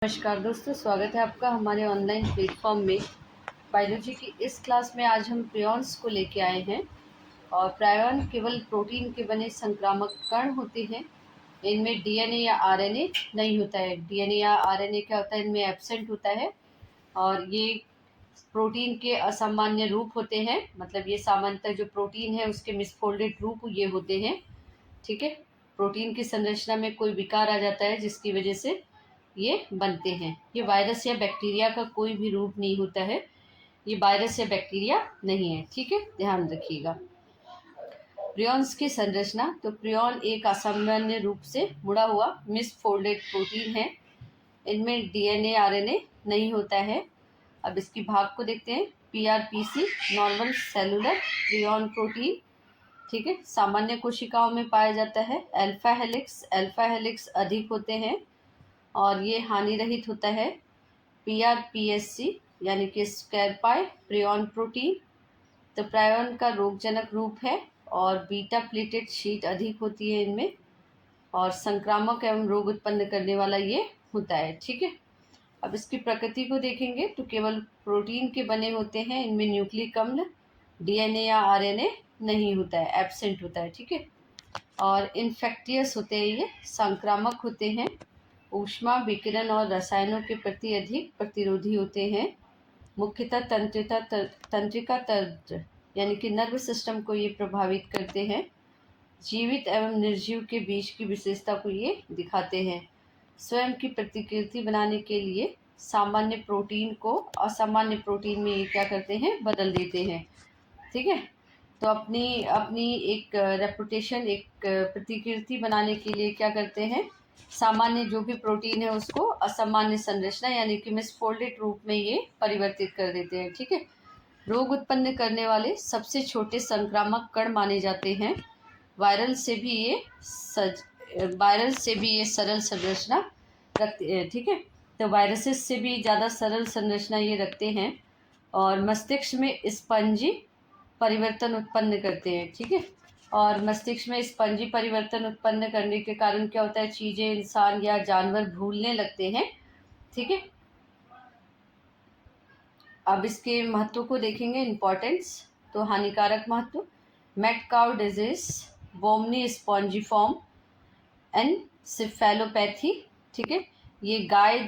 नमस्कार दोस्तों, स्वागत है आपका हमारे ऑनलाइन प्लेटफॉर्म में। बायोलॉजी की इस क्लास में आज हम प्रियॉन्स को लेके आए हैं। और प्रायॉन केवल प्रोटीन के बने संक्रामक कण होते हैं। इनमें डीएनए या आरएनए नहीं होता है। डीएनए या आरएनए क्या होता है, इनमें एब्सेंट होता है। और ये प्रोटीन के असामान्य रूप होते हैं, मतलब ये सामान्यतः जो प्रोटीन है उसके मिसफोल्डेड रूप ये होते हैं। ठीक है, प्रोटीन की संरचना में कोई विकार आ जाता है जिसकी वजह से ये बनते हैं। ये वायरस या बैक्टीरिया का कोई भी रूप नहीं होता है। ये वायरस या बैक्टीरिया नहीं है। ठीक है, ध्यान रखिएगा। प्रियॉन्स की संरचना, तो प्रियॉन एक असामान्य रूप से मुड़ा हुआ मिसफोल्डेड प्रोटीन है। इनमें डीएनए आरएनए नहीं होता है। अब इसकी भाग को देखते हैं। पीआरपीसी नॉर्मल सेलुलर प्रियॉन प्रोटीन, ठीक है, सामान्य कोशिकाओं में पाया जाता है। अल्फा हेलिक्स अधिक होते हैं और ये हानि रहित होता है। पीआरपीएससी यानी कि स्कैरपाई प्रियॉन प्रोटीन, तो प्रायॉन का रोगजनक रूप है और बीटा प्लेटेड शीट अधिक होती है इनमें, और संक्रामक एवं रोग उत्पन्न करने वाला ये होता है। ठीक है, अब इसकी प्रकृति को देखेंगे तो केवल प्रोटीन के बने होते हैं। इनमें न्यूक्लिक अम्ल, डीएनए या आरएनए नहीं होता है, एब्सेंट होता है। ठीक है, और इन्फेक्टियस होते हैं, ये संक्रामक होते हैं। ऊष्मा, विकिरण और रसायनों के प्रति अधिक प्रतिरोधी होते हैं। मुख्यतः तंत्रिका तंत्र यानी कि नर्व सिस्टम को ये प्रभावित करते हैं। जीवित एवं निर्जीव के बीच की विशेषता को ये दिखाते हैं। स्वयं की प्रतिकृति बनाने के लिए सामान्य प्रोटीन को असामान्य प्रोटीन में ये क्या करते हैं, बदल देते हैं। ठीक है, तो अपनी अपनी एक रेपुटेशन, एक प्रतिकृति बनाने के लिए क्या करते हैं, सामान्य जो भी प्रोटीन है उसको असामान्य संरचना यानी कि मिसफोल्डेड रूप में ये परिवर्तित कर देते हैं। ठीक है, रोग उत्पन्न करने वाले सबसे छोटे संक्रामक कण माने जाते हैं। वायरल से भी ये सरल संरचना रखते हैं। ठीक है, तो वायरसेस से भी ज़्यादा सरल संरचना ये रखते हैं और मस्तिष्क में स्पंजी परिवर्तन उत्पन्न करते हैं। ठीक है, और मस्तिष्क में स्पंजी परिवर्तन उत्पन्न करने के कारण क्या होता है, चीज़ें, इंसान या जानवर भूलने लगते हैं। ठीक है, अब इसके महत्व को देखेंगे, इम्पॉर्टेंस। तो हानिकारक महत्व, mad cow disease, bovine spongiform, encephalopathy. ठीक है, ये गाय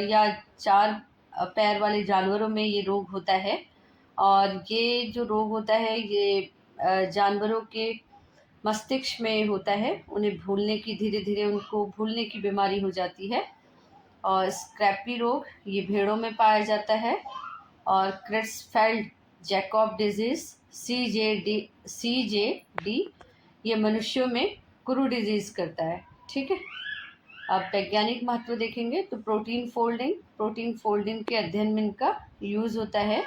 या चार पैर वाले जानवरों में ये रोग होता है। और ये जो रोग होता है ये जानवरों के मस्तिष्क में होता है। उन्हें भूलने की, धीरे धीरे उनको भूलने की बीमारी हो जाती है। और स्क्रैपी रोग ये भेड़ों में पाया जाता है। और क्रेट्सफेल्ड जैकॉब डिजीज, सीजेडी ये मनुष्यों में कुरु डिजीज करता है। ठीक है, अब वैज्ञानिक महत्व देखेंगे तो प्रोटीन फोल्डिंग के अध्ययन में इनका यूज़ होता है।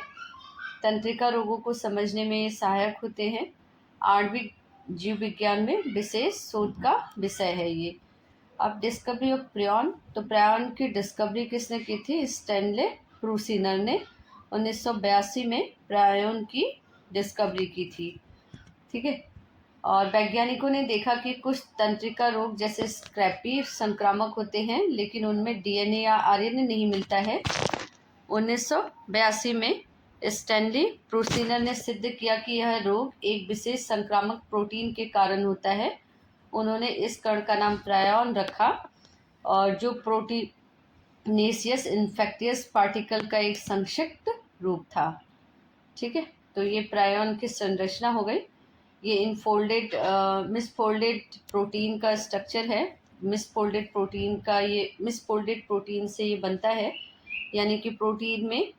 तंत्रिका रोगों को समझने में ये सहायक होते हैं। आणविक जीव विज्ञान में विशेष शोध का विषय है ये। अब डिस्कवरी ऑफ प्रियॉन, तो प्रियॉन की डिस्कवरी किसने की थी, स्टैनले प्रूसिनर ने 1982 में प्रियॉन की डिस्कवरी की थी। ठीक है, और वैज्ञानिकों ने देखा कि कुछ तंत्रिका रोग जैसे स्क्रैपी संक्रामक होते हैं, लेकिन उनमें डीएनए या आरएनए नहीं मिलता है। 1982 में स्टैनली प्रूसिनर ने सिद्ध किया कि यह रोग एक विशेष संक्रामक प्रोटीन के कारण होता है। उन्होंने इस कण का नाम प्रायॉन रखा, और जो प्रोटीनेशियस इन्फेक्टियस पार्टिकल का एक संक्षिप्त रूप था। ठीक है, तो ये प्रायॉन की संरचना हो गई। ये मिसफोल्डेड प्रोटीन का स्ट्रक्चर है। मिसफोल्डेड प्रोटीन से ये बनता है, यानी कि प्रोटीन में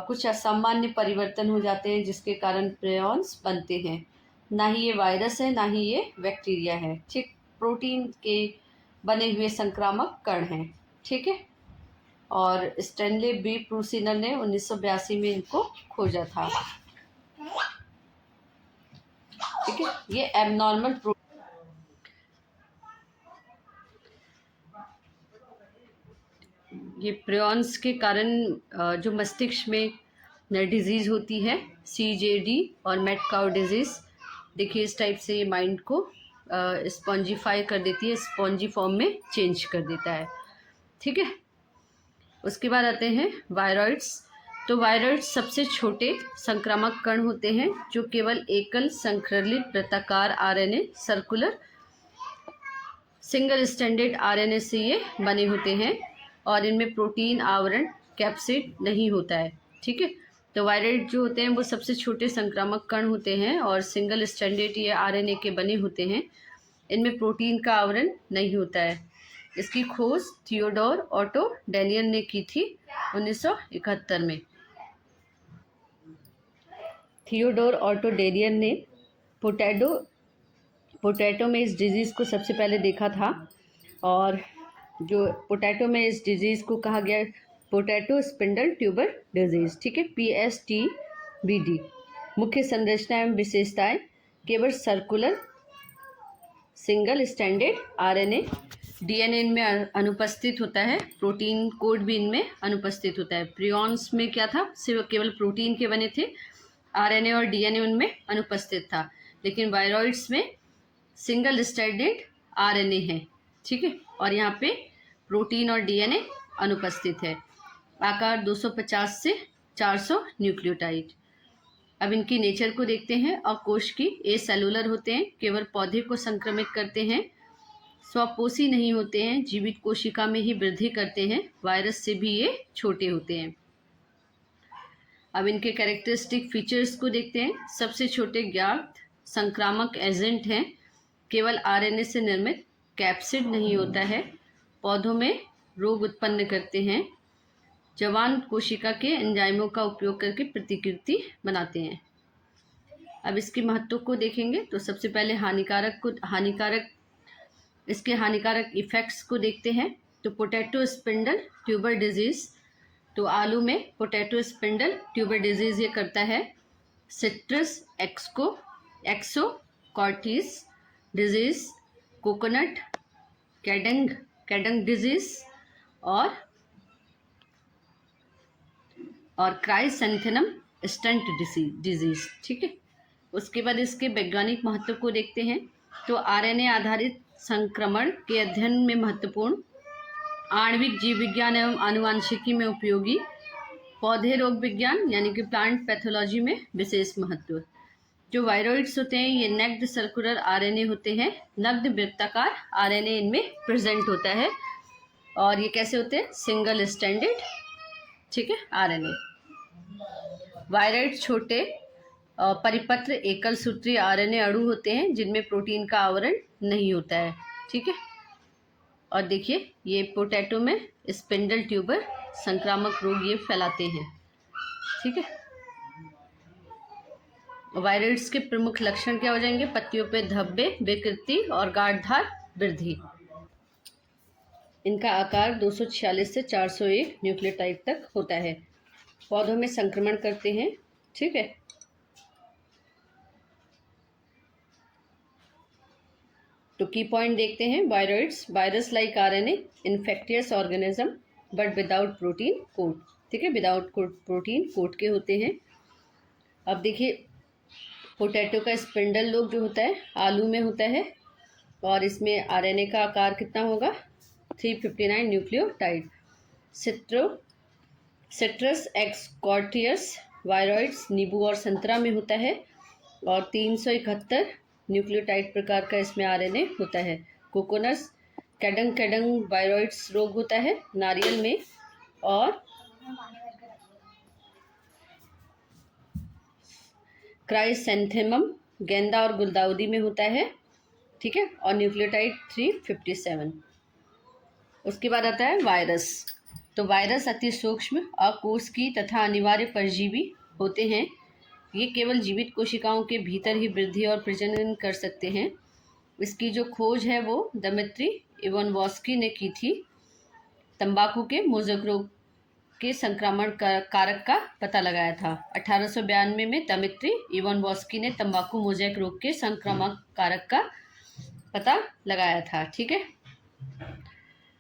कुछ असामान्य परिवर्तन हो जाते हैं जिसके कारण प्रियॉन्स बनते हैं। ना ही ये वायरस है, ना ही ये बैक्टीरिया है। ठीक, प्रोटीन के बने हुए संक्रामक कण हैं। ठीक है, और स्टैनले बी प्रूसिनर ने 1982 में इनको खोजा था। ठीक है, ये एबनॉर्मल ये प्रियॉन्स के कारण जो मस्तिष्क में डिजीज़ होती है, सीजेडी और मैड काउ डिजीज़, देखिए इस टाइप से ये माइंड को स्पॉन्जिफाई कर देती है, स्पॉन्जी फॉर्म में चेंज कर देता है। ठीक है, उसके बाद आते हैं वायरॉइड्स। तो वायरॉइड्स सबसे छोटे संक्रामक कण होते हैं जो केवल एकल संक्रलित वृत्ताकार RNA circular single standard RNA से ये बने होते हैं और इनमें प्रोटीन आवरण कैप्सिड नहीं होता है। ठीक है, तो वायरॉइड जो होते हैं वो सबसे छोटे संक्रामक कण होते हैं और सिंगल स्टैंडर्ड ये आरएनए के बने होते हैं। इनमें प्रोटीन का आवरण नहीं होता है। इसकी खोज थियोडोर ऑटो डेनियल ने की थी 1971 में। थियोडोर ऑटो डेनियल ने पोटैटो में इस डिजीज़ को सबसे पहले देखा था और जो पोटैटो में इस डिजीज़ को कहा गया पोटैटो स्पिंडल ट्यूबर डिजीज़। ठीक है, PSTBD। मुख्य संरचना एवं विशेषताएं केवल circular single standard RNA DNA इनमें अनुपस्थित होता है, प्रोटीन कोड भी इनमें अनुपस्थित होता है। प्रियॉन्स में क्या था, सिर्फ केवल प्रोटीन के बने थे, आरएनए और डीएनए उनमें अनुपस्थित था। लेकिन वायरॉइड्स में सिंगल स्टैंडर्ड आरएनए है। ठीक है, और यहाँ पे प्रोटीन और डीएनए अनुपस्थित है। आकार 250 से 400 न्यूक्लियोटाइड। अब इनकी नेचर को देखते हैं। अकोशिकी ए सेलुलर होते हैं, केवल पौधे को संक्रमित करते हैं, स्वपोषी नहीं होते हैं, जीवित कोशिका में ही वृद्धि करते हैं, वायरस से भी ये छोटे होते हैं। अब इनके कैरेक्टरिस्टिक फीचर्स को देखते हैं। सबसे छोटे ज्ञात संक्रामक एजेंट हैं, केवल आरएनए से निर्मित, कैप्सिड नहीं होता है, पौधों में रोग उत्पन्न करते हैं, जवान कोशिका के एंजाइमों का उपयोग करके प्रतिकृति बनाते हैं। अब इसके महत्व को देखेंगे तो सबसे पहले इसके हानिकारक इफेक्ट्स को देखते हैं। तो पोटैटो स्पिंडल ट्यूबर डिजीज़, तो आलू में पोटैटो स्पिंडल ट्यूबर डिजीज़ ये करता है। Citrus exocortis disease, coconut cadang disease और क्राइसैंथेमम स्टंट डिजीज़। ठीक है, उसके बाद इसके वैज्ञानिक महत्व को देखते हैं। तो आरएनए आधारित संक्रमण के अध्ययन में महत्वपूर्ण, आणविक जीव विज्ञान एवं आनुवांशिकी में उपयोगी, पौधे रोग विज्ञान यानी कि प्लांट पैथोलॉजी में विशेष महत्व। जो वायरॉइड्स होते हैं ये नेक्ड सर्कुलर आरएनए होते हैं, नग्न वृत्ताकार आरएनए इनमें प्रेजेंट होता है और ये कैसे होते हैं, सिंगल स्टैंडर्ड। ठीक है, आरएनए। वायरॉइड छोटे परिपत्र एकल सूत्रीय आरएनए अणु होते हैं जिनमें प्रोटीन का आवरण नहीं होता है। ठीक है, और देखिए ये पोटैटो में स्पिंडल ट्यूबर संक्रामक रोग ये फैलाते हैं। ठीक है, वायरॉइड्स के प्रमुख लक्षण क्या हो जाएंगे, पत्तियों पे धब्बे, विकृति और गाढ़धार वृद्धि। इनका आकार 246 से 401 न्यूक्लियोटाइड तक होता है, पौधों में संक्रमण करते हैं। ठीक है, तो की पॉइंट देखते हैं। Viroids virus like RNA infectious organism but without protein coat. ठीक है, विदाउट प्रोटीन कोट के होते हैं। अब देखिए पोटैटो का स्पिंडल लोब जो होता है आलू में होता है और इसमें आरएनए का आकार कितना होगा, 359 न्यूक्लियोटाइड। सिट्रस एक्सकॉर्टियस वायरॉइड्स नींबू और संतरा में होता है और 371 न्यूक्लियोटाइड प्रकार का इसमें आरएनए होता है। कोकोनस कैडंग वायरॉइड्स रोग होता है नारियल में और क्राइसैंथेमम गेंदा और गुलदाउदी में होता है। ठीक है, और न्यूक्लियोटाइड 357। उसके बाद आता है वायरस। तो वायरस अति सूक्ष्म अकोशिकीय तथा अनिवार्य परजीवी होते हैं। ये केवल जीवित कोशिकाओं के भीतर ही वृद्धि और प्रजनन कर सकते हैं। इसकी जो खोज है वो दमित्री इवानोव्स्की ने की थी। तंबाकू के मोज़ेक रोग के संक्रमण कारक का पता लगाया था। 1892 में दमित्री इवानोव्स्की ने तंबाकू मोज़ेक रोग के संक्रमण कारक का पता लगाया था। ठीक है,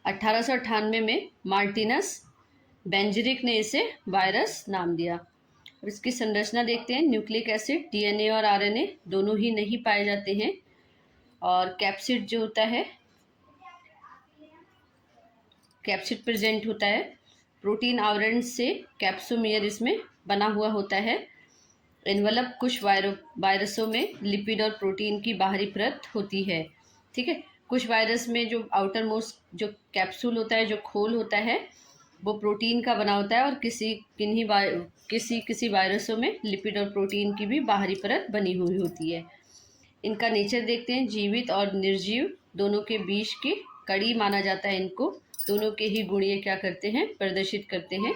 1898 में मार्टिनस बेंजरिक ने इसे वायरस नाम दिया। अब इसकी संरचना देखते हैं। न्यूक्लिक एसिड, डीएनए और आरएनए दोनों ही नहीं पाए जाते हैं और कैप्सिड जो होता है कैप्सिड प्रेजेंट होता है। प्रोटीन आवरण से कैप्सोमियर इसमें बना हुआ होता है। एनवलप कुछ वायरसों में लिपिड और प्रोटीन की बाहरी परत होती है। ठीक है, कुछ वायरस में जो आउटर मोस्ट जो कैप्सूल होता है, जो खोल होता है, वो प्रोटीन का बना होता है, और किसी वायरसों में लिपिड और प्रोटीन की भी बाहरी परत बनी हुई होती है। इनका नेचर देखते हैं। जीवित और निर्जीव दोनों के बीच की कड़ी माना जाता है इनको। दोनों के ही गुण ये क्या करते हैं, प्रदर्शित करते हैं।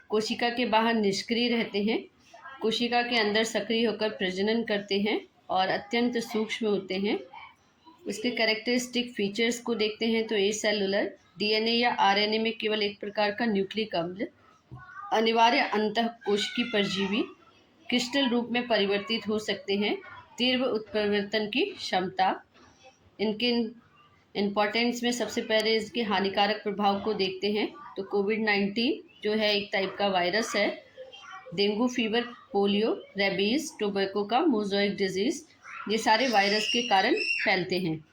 कोशिका के बाहर निष्क्रिय रहते हैं, कोशिका के अंदर सक्रिय होकर प्रजनन करते हैं और अत्यंत सूक्ष्म होते हैं। इसके कैरेक्टरिस्टिक फीचर्स को देखते हैं तो ए सेलुलर, डीएनए या आरएनए में केवल एक प्रकार का न्यूक्लिक अम्ल, अनिवार्य अंतःकोशिकीय परजीवी, क्रिस्टल रूप में परिवर्तित हो सकते हैं, तीव्र उत्परिवर्तन की क्षमता। इनके इम्पोर्टेंस में सबसे पहले इसके हानिकारक प्रभाव को देखते हैं तो कोविड-19 जो है एक टाइप का वायरस है। Dengue fever, polio, rabies, tobacco का मोज़ाइक डिजीज, ये सारे वायरस के कारण फैलते हैं।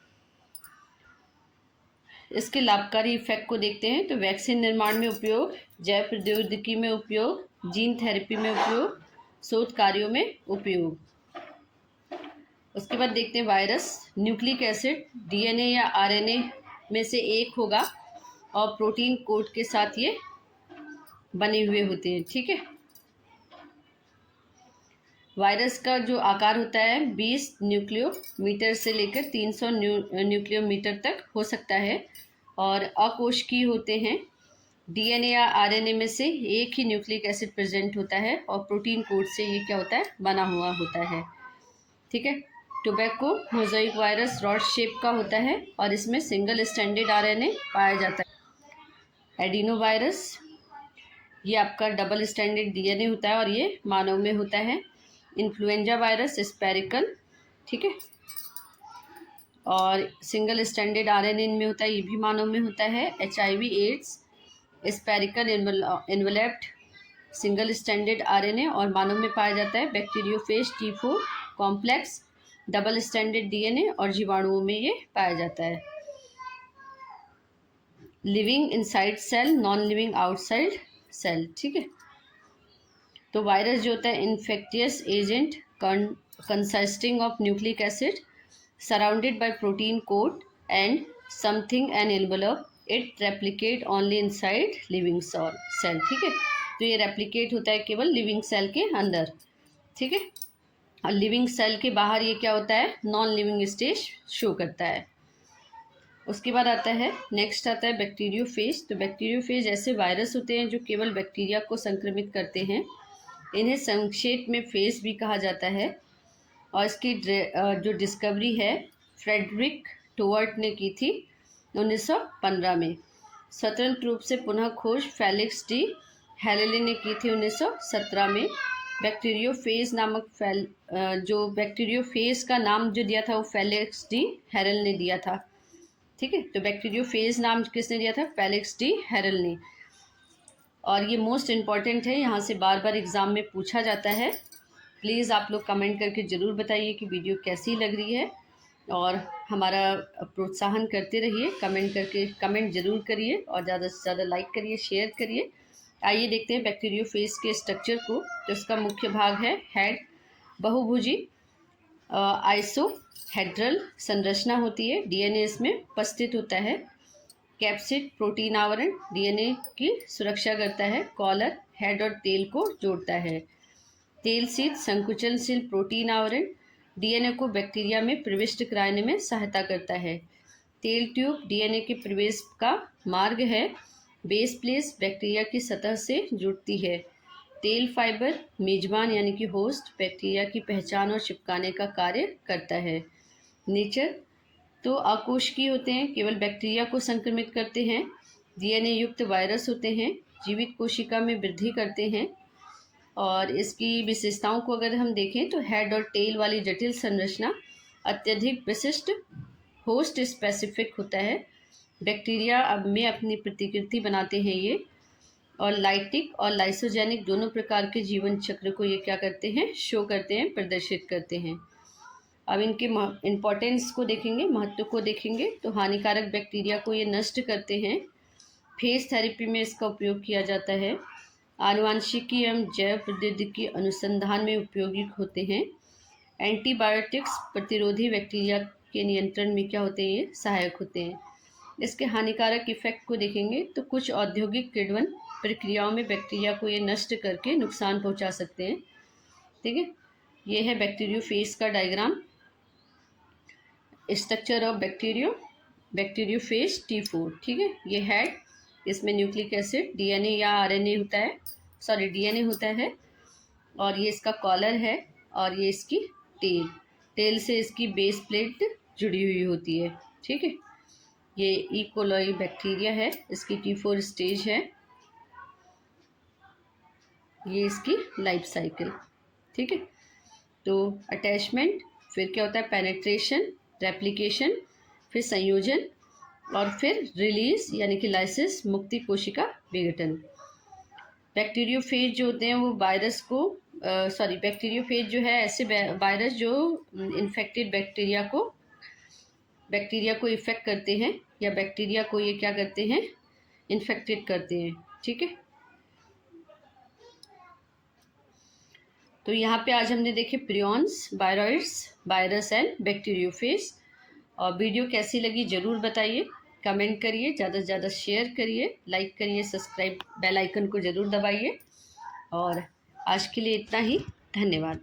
इसके लाभकारी इफेक्ट को देखते हैं तो वैक्सीन निर्माण में उपयोग, जैव प्रौद्योगिकी में उपयोग, जीन थेरेपी में उपयोग, शोध कार्यों में उपयोग। उसके बाद देखते हैं वायरस। न्यूक्लिक एसिड डीएनए या आरएनए में से एक होगा और प्रोटीन कोड के साथ ये बने हुए होते हैं। ठीक है, वायरस का जो आकार होता है 20 न्यूक्लियोमीटर से लेकर 300 न्यूक्लियोमीटर तक हो सकता है और अकोशिकीय होते हैं। डीएनए या आरएनए में से एक ही न्यूक्लिक एसिड प्रेजेंट होता है और प्रोटीन कोड से ये क्या होता है, बना हुआ होता है। ठीक है, tobacco mosaic virus rod shape का होता है और इसमें सिंगल स्टैंडर्ड आरएनए पाया जाता है। एडिनो वायरस, ये आपका डबल स्टैंडर्ड डीएनए होता है और ये मानव में होता है। इन्फ्लुएंजा वायरस स्पेरिकल, ठीक है, और सिंगल स्टैंडर्ड आरएनए में होता है, ये भी मानव में होता है। HIV AIDS spherical enveloped single standard RNA और मानव में पाया जाता है। Bacteriophage T4 complex double standard DNA और जीवाणुओं में ये पाया जाता है। Living inside cell, non living outside cell. ठीक है, तो वायरस जो होता है infectious agent consisting of nucleic acid surrounded by protein coat and something an envelope, it replicate only inside living cell. ठीक है, तो ये रेप्लिकेट होता है केवल लिविंग सेल के अंदर। ठीक है, और लिविंग सेल के बाहर ये क्या होता है, नॉन लिविंग स्टेज शो करता है। उसके बाद आता है, नेक्स्ट आता है बैक्टीरियोफेज। तो बैक्टीरियोफेज ऐसे वायरस होते हैं जो केवल बैक्टीरिया को संक्रमित करते हैं। इन्हें संक्षेप में फेज भी कहा जाता है और इसकी जो डिस्कवरी है फ्रेडरिक टोवर्ट ने की थी 1915 में। स्वतंत्र रूप से पुनः खोज फेलिक्स डी हेरेले ने की थी 1917 में। बैक्टीरियोफेज नामक जो बैक्टीरियोफेज का नाम जो दिया था वो फेलिक्स डी हेरेल ने दिया था। ठीक है, तो बैक्टीरियोफेज नाम किसने दिया था, फेलिक्स डी हेरेल ने। और ये मोस्ट इम्पॉर्टेंट है, यहाँ से बार बार एग्ज़ाम में पूछा जाता है। प्लीज़ आप लोग कमेंट करके ज़रूर बताइए कि वीडियो कैसी लग रही है और हमारा प्रोत्साहन करते रहिए। कमेंट ज़रूर करिए और ज़्यादा से ज़्यादा लाइक करिए, शेयर करिए। आइए देखते हैं बैक्टीरियोफेज के स्ट्रक्चर को। तो इसका मुख्य भाग है हेड, बहुभुजी आइसोहेड्रल संरचना होती है। डीएनए इसमें उपस्थित होता है। कैप्सिड प्रोटीन आवरण डीएनए की सुरक्षा करता है। कॉलर हेड और टेल को जोड़ता है। टेल शीथ संकुचनशील प्रोटीन आवरण डीएनए को बैक्टीरिया में प्रविष्ट कराने में सहायता करता है। टेल ट्यूब डीएनए के प्रवेश का मार्ग है। बेस प्लेट बैक्टीरिया की सतह से जुड़ती है। टेल फाइबर मेजबान यानी कि होस्ट बैक्टीरिया की पहचान और चिपकाने का कार्य करता है। नेचर तो अकोशिकीय होते हैं, केवल बैक्टीरिया को संक्रमित करते हैं। डीएनए युक्त वायरस होते हैं, जीवित कोशिका में वृद्धि करते हैं। और इसकी विशेषताओं को अगर हम देखें तो हेड और टेल वाली जटिल संरचना अत्यधिक विशिष्ट होस्ट स्पेसिफिक होता है। बैक्टीरिया अब में अपनी प्रतिकृति बनाते हैं ये, और लाइटिक और लाइसोजेनिक दोनों प्रकार के जीवन चक्र को ये क्या करते हैं, शो करते हैं, प्रदर्शित करते हैं। अब इनके इम्पोर्टेंस को देखेंगे, महत्व को देखेंगे। तो हानिकारक बैक्टीरिया को ये नष्ट करते हैं। फेज थेरेपी में इसका उपयोग किया जाता है। आनुवांशिकी एवं जैव प्रौद्योगिकी अनुसंधान में उपयोगी होते हैं। एंटीबायोटिक्स प्रतिरोधी बैक्टीरिया के नियंत्रण में क्या होते हैं, ये सहायक होते हैं। इसके हानिकारक इफेक्ट को देखेंगे तो कुछ औद्योगिक किण्वन प्रक्रियाओं में बैक्टीरिया को ये नष्ट करके नुकसान पहुंचा सकते हैं। ठीक है, ये है बैक्टीरियोफेज का diagram. Structure of bacteriophage T4। ठीक है, ये हेड, इसमें न्यूक्लिक एसिड डीएनए या आरएनए होता है, डीएनए होता है। और ये इसका कॉलर है और ये इसकी टेल से इसकी बेस प्लेट जुड़ी हुई होती है। ठीक है, ये ई कोलाई बैक्टीरिया है, इसकी T4 स्टेज है। ये इसकी लाइफ साइकिल। ठीक है, तो अटैचमेंट, फिर क्या होता है पेनेट्रेशन, रेप्लिकेशन, फिर संयोजन और फिर रिलीज यानी कि लाइसिस, मुक्ति कोशिका विघटन। बैक्टीरियोफेज जो होते हैं वो वायरस को बैक्टीरियोफेज जो है ऐसे वायरस जो इन्फेक्टेड बैक्टीरिया को इफेक्ट करते हैं या बैक्टीरिया को ये क्या करते हैं, इन्फेक्टेड करते हैं। ठीक है, तो यहाँ पे आज हमने देखे prions, viroids, virus and bacteriophage. और वीडियो कैसी लगी ज़रूर बताइए, कमेंट करिए, ज़्यादा से ज़्यादा शेयर करिए, लाइक करिए, सब्सक्राइब बेल आइकन को ज़रूर दबाइए। और आज के लिए इतना ही, धन्यवाद।